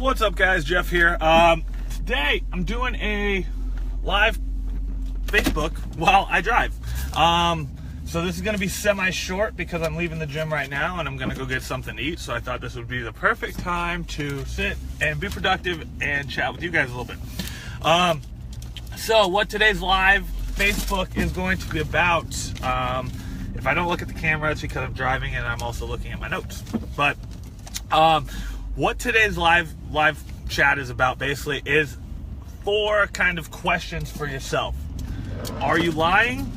What's up, guys? Jeff here. Today I'm doing a live Facebook while I drive. So this is going to be semi-short because I'm leaving the gym right now and I'm going to go get something to eat. So I thought this would be the perfect time to sit and be productive and chat with you guys a little bit. So what today's live Facebook is going to be about, if I don't look at the camera, it's because I'm driving and I'm also looking at my notes. But what today's live chat is about basically is 4 kind of questions for yourself. Are you lying?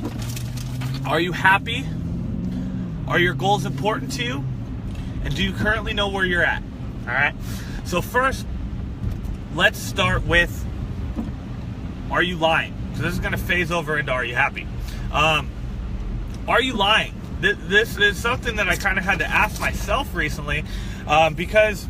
Are you happy? Are your goals important to you? And do you currently know where you're at? All right. So first, let's start with, are you lying? So this is going to phase over into, are you happy? Are you lying? This is something that I kind of had to ask myself recently because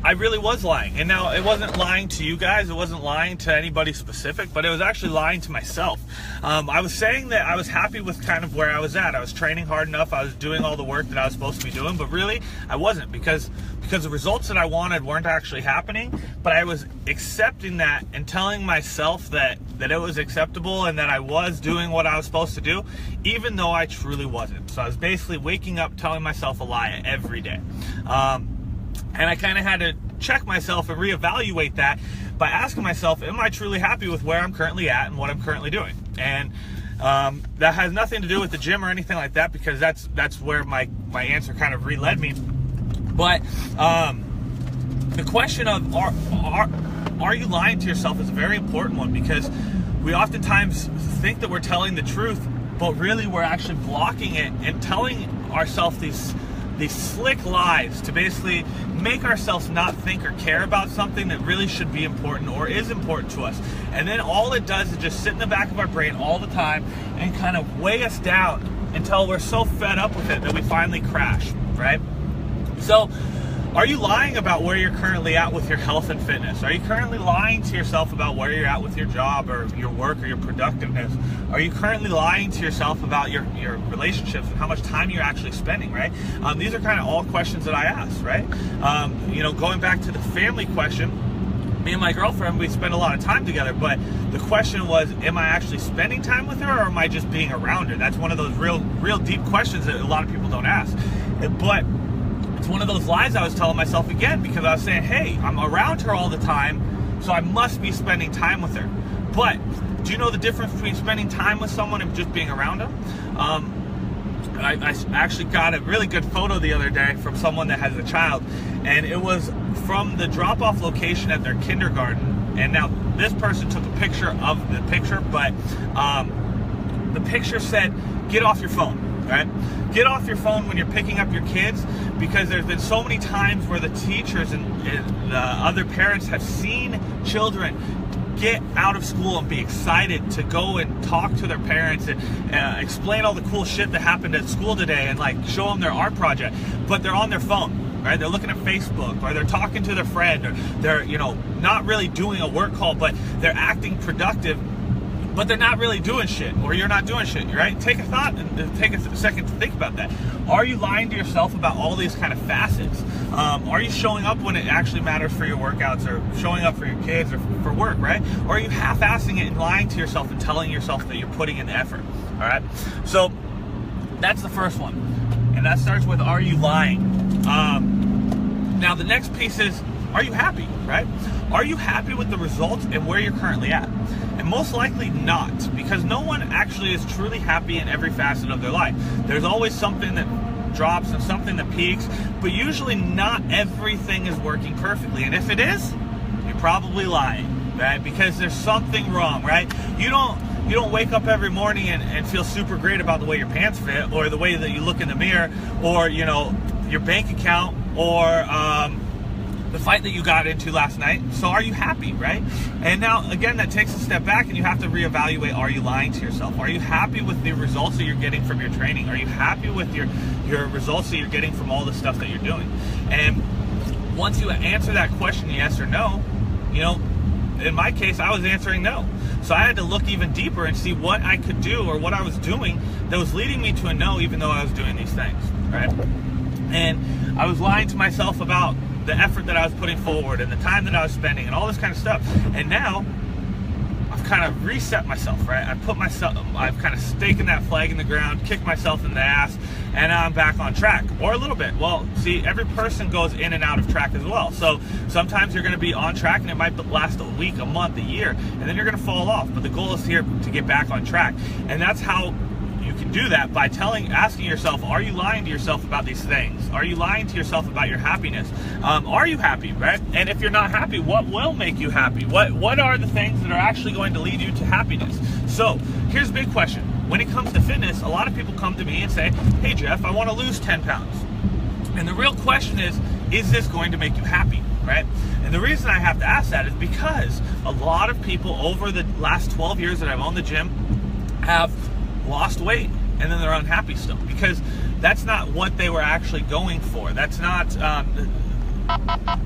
I really was lying. And now it wasn't lying to you guys, it wasn't lying to anybody specific, but it was actually lying to myself. I was saying that I was happy with kind of where I was at. I was training hard enough, I was doing all the work that I was supposed to be doing, but really I wasn't, because the results that I wanted weren't actually happening. But I was accepting that and telling myself that it was acceptable and that I was doing what I was supposed to do, even though I truly wasn't. So I was basically waking up telling myself a lie every day. And I kind of had to check myself and reevaluate that by asking myself, am I truly happy with where I'm currently at and what I'm currently doing? And that has nothing to do with the gym or anything like that, because that's where my answer kind of re-led me. But the question of are you lying to yourself is a very important one, because we oftentimes think that we're telling the truth, but really we're actually blocking it and telling ourselves these slick lies to basically make ourselves not think or care about something that really should be important or is important to us. And then all it does is just sit in the back of our brain all the time and kind of weigh us down until we're so fed up with it that we finally crash, right? So are you lying about where you're currently at with your health and fitness? Are you currently lying to yourself about where you're at with your job or your work or your productiveness? Are you currently lying to yourself about your relationships and how much time you're actually spending, right? These are kind of all questions that I ask, right? Going back to the family question, me and my girlfriend, we spend a lot of time together, but the question was, am I actually spending time with her, or am I just being around her? That's one of those real deep questions that a lot of people don't ask. But it's one of those lies I was telling myself again, because I was saying, hey, I'm around her all the time, so I must be spending time with her. But do you know the difference between spending time with someone and just being around them? I actually got a really good photo the other day from someone that has a child, and it was from the drop-off location at their kindergarten. And now this person took a picture of the picture, but the picture said, get off your phone. Right? Get off your phone when you're picking up your kids, because there's been so many times where the teachers and the other parents have seen children get out of school and be excited to go and talk to their parents and explain all the cool shit that happened at school today and like show them their art project, but they're on their phone, right? They're looking at Facebook, or they're talking to their friend, or they're not really doing a work call, but they're acting productive, but they're not really doing shit, or you're not doing shit, right? Take a thought and take a second to think about that. Are you lying to yourself about all these kind of facets? Are you showing up when it actually matters for your workouts, or showing up for your kids, or for work, right? Or are you half-assing it and lying to yourself and telling yourself that you're putting in the effort, all right? So that's the first one. And that starts with, are you lying? Now the next piece is, are you happy, right? Are you happy with the results and where you're currently at? And most likely not, because no one actually is truly happy in every facet of their life. There's always something that drops and something that peaks, but usually not everything is working perfectly. And if it is, you're probably lying, right? Because there's something wrong, right? You don't wake up every morning and feel super great about the way your pants fit, or the way that you look in the mirror, or your bank account, or the fight that you got into last night. So are you happy, right? And now, again, that takes a step back and you have to reevaluate, are you lying to yourself? Are you happy with the results that you're getting from your training? Are you happy with your results that you're getting from all the stuff that you're doing? And once you answer that question, yes or no, in my case, I was answering no. So I had to look even deeper and see what I could do, or what I was doing that was leading me to a no, even though I was doing these things, right? And I was lying to myself about the effort that I was putting forward and the time that I was spending and all this kind of stuff. And now I've kind of reset myself, right? I've kind of staken that flag in the ground, kicked myself in the ass, and now I'm back on track, or a little bit. Well, see, every person goes in and out of track as well. So sometimes you're going to be on track and it might last a week, a month, a year, and then you're going to fall off. But the goal is here to get back on track. And that's how you can do that, by asking yourself, are you lying to yourself about these things? Are you lying to yourself about your happiness? Are you happy, right? And if you're not happy, what will make you happy? What are the things that are actually going to lead you to happiness? So here's a big question. When it comes to fitness, a lot of people come to me and say, hey Jeff, I want to lose 10 pounds. And the real question is this going to make you happy, right? And the reason I have to ask that is because a lot of people over the last 12 years that I've owned the gym have lost weight and then they're unhappy still, because that's not what they were actually going for. That's not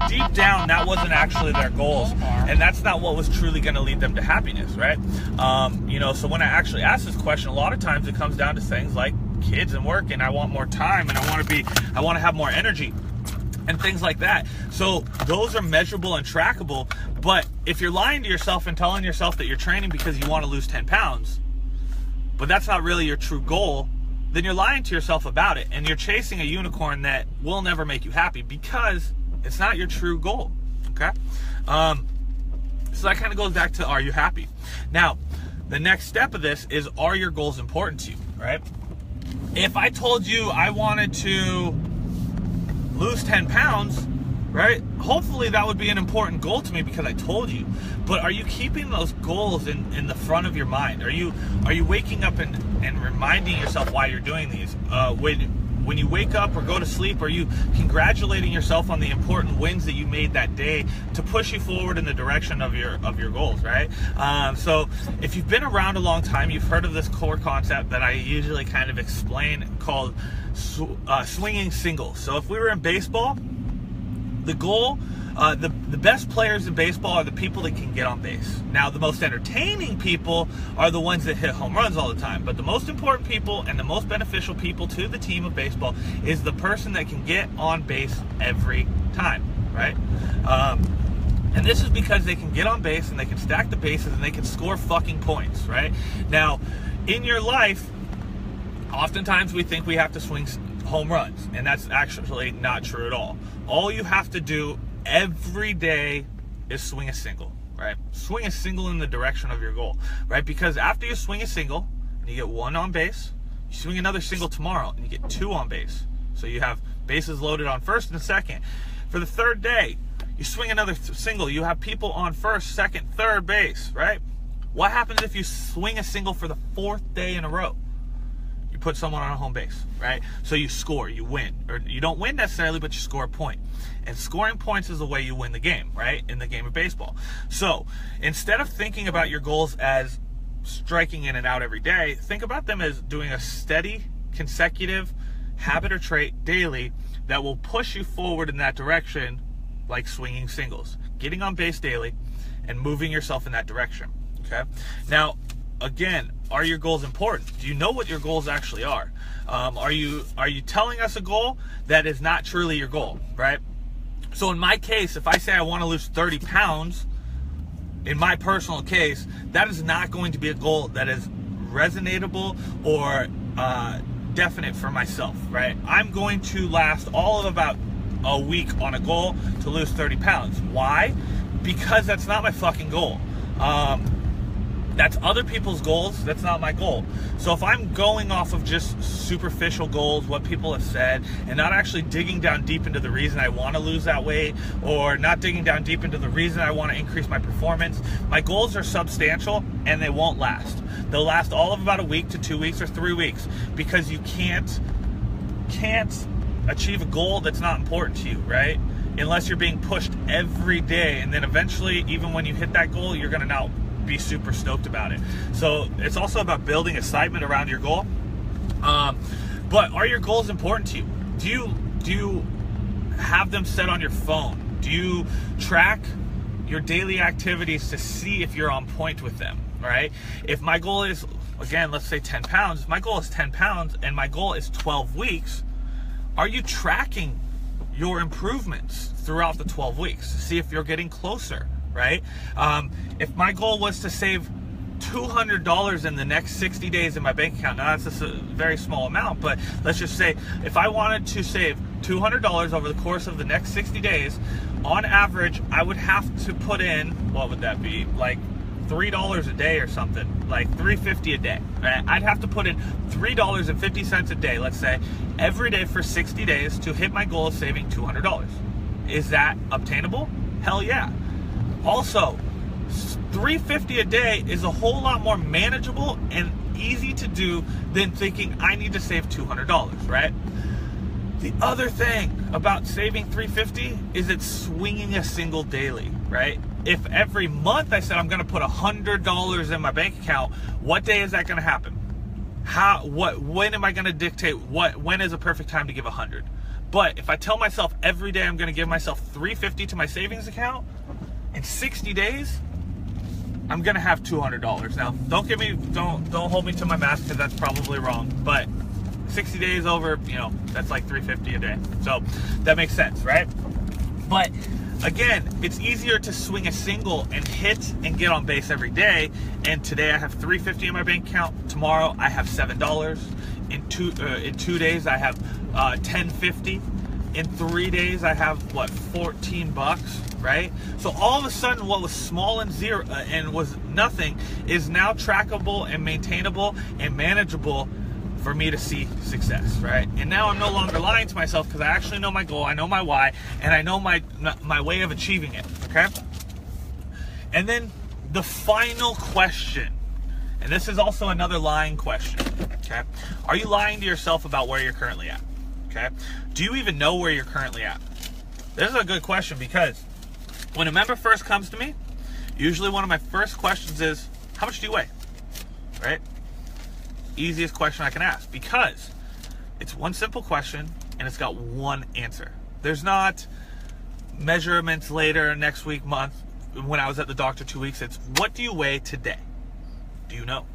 deep down, that wasn't actually their goals, and that's not what was truly going to lead them to happiness, right? So when I actually ask this question, a lot of times it comes down to things like kids and work, and I want more time, and I want to have more energy and things like that. So those are measurable and trackable. But if you're lying to yourself and telling yourself that you're training because you want to lose 10 pounds, but that's not really your true goal, then you're lying to yourself about it, and you're chasing a unicorn that will never make you happy because it's not your true goal, okay? So that kind of goes back to, are you happy? Now, the next step of this is, are your goals important to you, right? If I told you I wanted to lose 10 pounds, right? Hopefully that would be an important goal to me because I told you. But are you keeping those goals in the front of your mind? Are you waking up and reminding yourself why you're doing these? When you wake up or go to sleep, are you congratulating yourself on the important wins that you made that day to push you forward in the direction of your goals, right? So if you've been around a long time, you've heard of this core concept that I usually kind of explain called swinging singles. So if we were in baseball, the goal, the best players in baseball are the people that can get on base. Now, the most entertaining people are the ones that hit home runs all the time. But the most important people and the most beneficial people to the team of baseball is the person that can get on base every time, right? And this is because they can get on base and they can stack the bases and they can score fucking points, right? Now, in your life, oftentimes we think we have to swing home runs, and that's actually not true at all. All you have to do every day is swing a single, right? Swing a single in the direction of your goal, right? Because after you swing a single and you get one on base, you swing another single tomorrow and you get two on base. So you have bases loaded on first and second. For the third day, you swing another single, you have people on first, second, third base, right? What happens if you swing a single for the fourth day in a row? You put someone on a home base, right? So you score, you win. Or you don't win necessarily, but you score a point. And scoring points is the way you win the game, right? In the game of baseball. So instead of thinking about your goals as striking in and out every day, think about them as doing a steady, consecutive habit or trait daily that will push you forward in that direction, like swinging singles, getting on base daily, and moving yourself in that direction, okay? Now, again, are your goals important? Do you know what your goals actually are? Are you telling us a goal that is not truly your goal, right? So in my case, if I say I want to lose 30 pounds, in my personal case, that is not going to be a goal that is resonatable or definite for myself, right? I'm going to last all of about a week on a goal to lose 30 pounds. Why? Because that's not my fucking goal. That's other people's goals. That's not my goal. So if I'm going off of just superficial goals, what people have said, and not actually digging down deep into the reason I want to lose that weight, or not digging down deep into the reason I want to increase my performance, my goals are substantial and they won't last. They'll last all of about a week to 2 weeks or 3 weeks, because you can't achieve a goal that's not important to you, right? Unless you're being pushed every day, and then eventually, even when you hit that goal, you're going to now be super stoked about it. So it's also about building excitement around your goal. But are your goals important to you? Do you have them set on your phone? Do you track your daily activities to see if you're on point with them, right? If my goal is, again, let's say 10 pounds, if my goal is 10 pounds and my goal is 12 weeks, are you tracking your improvements throughout the 12 weeks. See if you're getting closer, right? If my goal was to save $200 in the next 60 days in my bank account, now that's just a very small amount, but let's just say if I wanted to save $200 over the course of the next 60 days, on average, I would have to put in, what would that be? Like $3 a day or something, like $3.50 a day, right? I'd have to put in $3.50 a day, let's say, every day for 60 days to hit my goal of saving $200. Is that obtainable? Hell yeah. Also, $3.50 a day is a whole lot more manageable and easy to do than thinking I need to save $200, right? The other thing about saving $3.50 is it's swinging a single daily, right? If every month I said I'm going to put $100 in my bank account, what day is that going to happen? When am I going to dictate when is a perfect time to give 100? But if I tell myself every day I'm going to give myself $3.50 to my savings account, in 60 days, I'm going to have $200. Now, don't hold me to my math because that's probably wrong, but 60 days over, that's like $3.50 a day. So that makes sense, right? But again, it's easier to swing a single and hit and get on base every day. And today I have $3.50 in my bank account. Tomorrow I have $7. In 2 days I have $10.50. In 3 days I have $14, right? So all of a sudden what was small and zero and was nothing is now trackable and maintainable and manageable for me to see success, right? And now I'm no longer lying to myself because I actually know my goal, I know my why, and I know my way of achieving it, okay? And then the final question, and this is also another lying question, okay? Are you lying to yourself about where you're currently at, okay? Do you even know where you're currently at? This is a good question because when a member first comes to me, usually one of my first questions is, how much do you weigh, right? Easiest question I can ask because it's one simple question and it's got one answer. There's not measurements later, next week, month. When I was at the doctor 2 weeks, it's what do you weigh today? Do you know?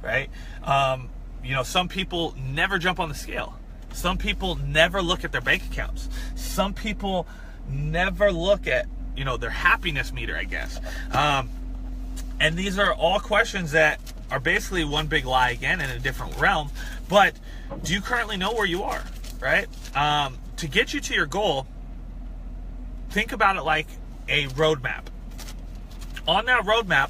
Right? Some people never jump on the scale. Some people never look at their bank accounts. Some people never look at, their happiness meter, I guess. And these are all questions that are basically one big lie again in a different realm. But do you currently know where you are, right? To get you to your goal, think about it like a roadmap. On that roadmap,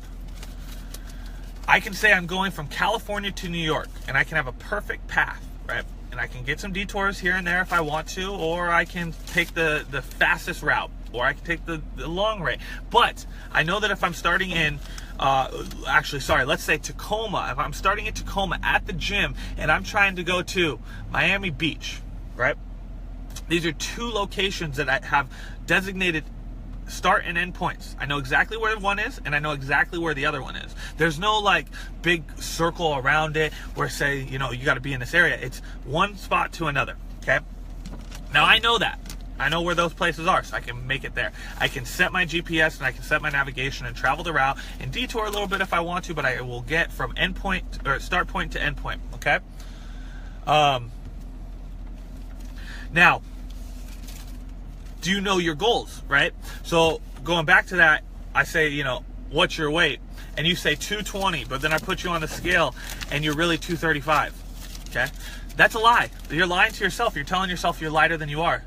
I can say I'm going from California to New York, and I can have a perfect path, right? And I can get some detours here and there if I want to, or I can take the fastest route, or I can take the long way. But I know that if I'm starting in, let's say Tacoma, if I'm starting in Tacoma at the gym and I'm trying to go to Miami Beach, right? These are two locations that I have designated start and end points. I know exactly where one is and I know exactly where the other one is. There's no like big circle around it where say, you got to be in this area. It's one spot to another, okay? Now I know that. I know where those places are, so I can make it there. I can set my GPS and I can set my navigation and travel the route and detour a little bit if I want to, but I will get from end point or start point to end point, okay? Now, do you know your goals, right? So going back to that, I say, what's your weight? And you say 220, but then I put you on the scale and you're really 235, okay? That's a lie. You're lying to yourself. You're telling yourself you're lighter than you are.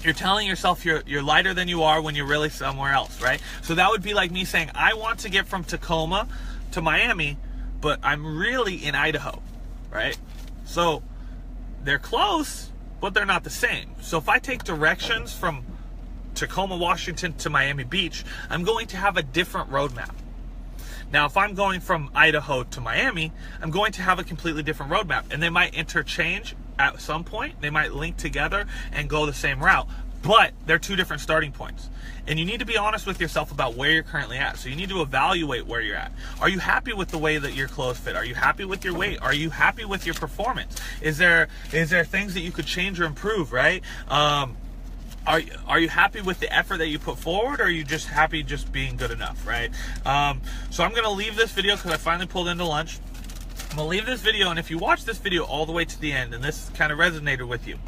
You're telling yourself you're lighter than you are when you're really somewhere else, right? So that would be like me saying, I want to get from Tacoma to Miami, but I'm really in Idaho, right? So they're close, but they're not the same. So if I take directions from Tacoma, Washington to Miami Beach, I'm going to have a different roadmap. Now, if I'm going from Idaho to Miami, I'm going to have a completely different roadmap, and they might interchange at some point. They might link together and go the same route, but they're two different starting points. And you need to be honest with yourself about where you're currently at. So you need to evaluate where you're at. Are you happy with the way that your clothes fit? Are you happy with your weight? Are you happy with your performance? Is there things that you could change or improve, right? Are you happy with the effort that you put forward, or are you just happy just being good enough, right? So I'm going to leave this video because I finally pulled into lunch. I'm going to leave this video, and if you watch this video all the way to the end and this kind of resonated with you,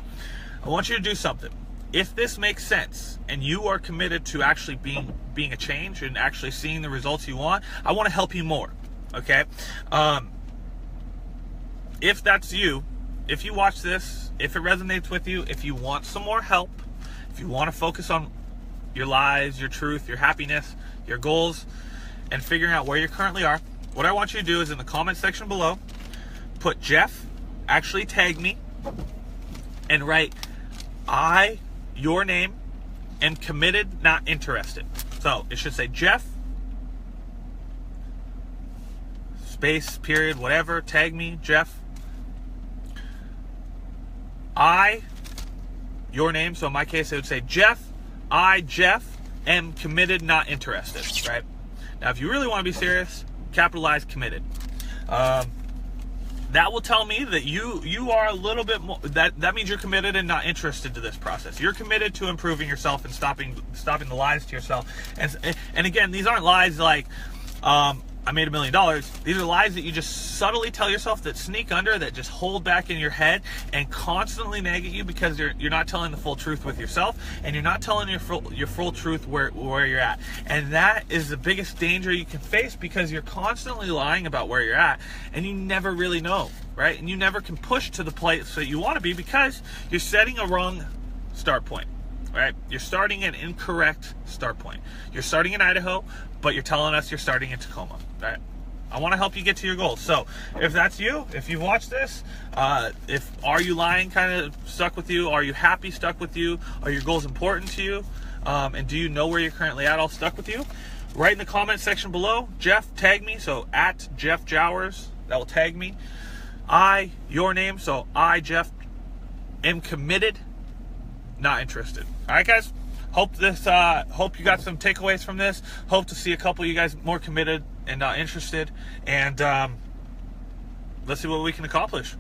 I want you to do something. If this makes sense and you are committed to actually being a change and actually seeing the results you want, I want to help you more. Okay? If that's you, if you watch this, if it resonates with you, if you want some more help, if you want to focus on your lies, your truth, your happiness, your goals, and figuring out where you currently are, what I want you to do is in the comment section below, put Jeff, actually tag me, and write, your name, am committed, not interested. So it should say Jeff, space, period, whatever, tag me, Jeff. Your name, so in my case it would say Jeff, Jeff, am committed, not interested, right? Now if you really want to be serious, capitalize committed. That will tell me that you are a little bit more, that means you're committed and not interested to this process. You're committed to improving yourself and stopping the lies to yourself. And again, these aren't lies like, I made $1 million. These are lies that you just subtly tell yourself, that sneak under, that just hold back in your head and constantly nag at you because you're not telling the full truth with yourself, and you're not telling your full truth where you're at. And that is the biggest danger you can face, because you're constantly lying about where you're at and you never really know, right? And you never can push to the place that you want to be because you're setting a wrong start point. Right? You're starting an incorrect start point. You're starting in Idaho, but you're telling us you're starting in Tacoma. Right? I want to help you get to your goals. So if that's you, if you've watched this, are you lying kind of stuck with you? Are you happy stuck with you? Are your goals important to you? And do you know where you're currently at all stuck with you? Write in the comment section below, Jeff, tag me. So at Jeff Jowers, that will tag me. Your name. So Jeff, am committed, not interested. All right, guys. Hope you got some takeaways from this. Hope to see a couple of you guys more committed and not interested. And let's see what we can accomplish.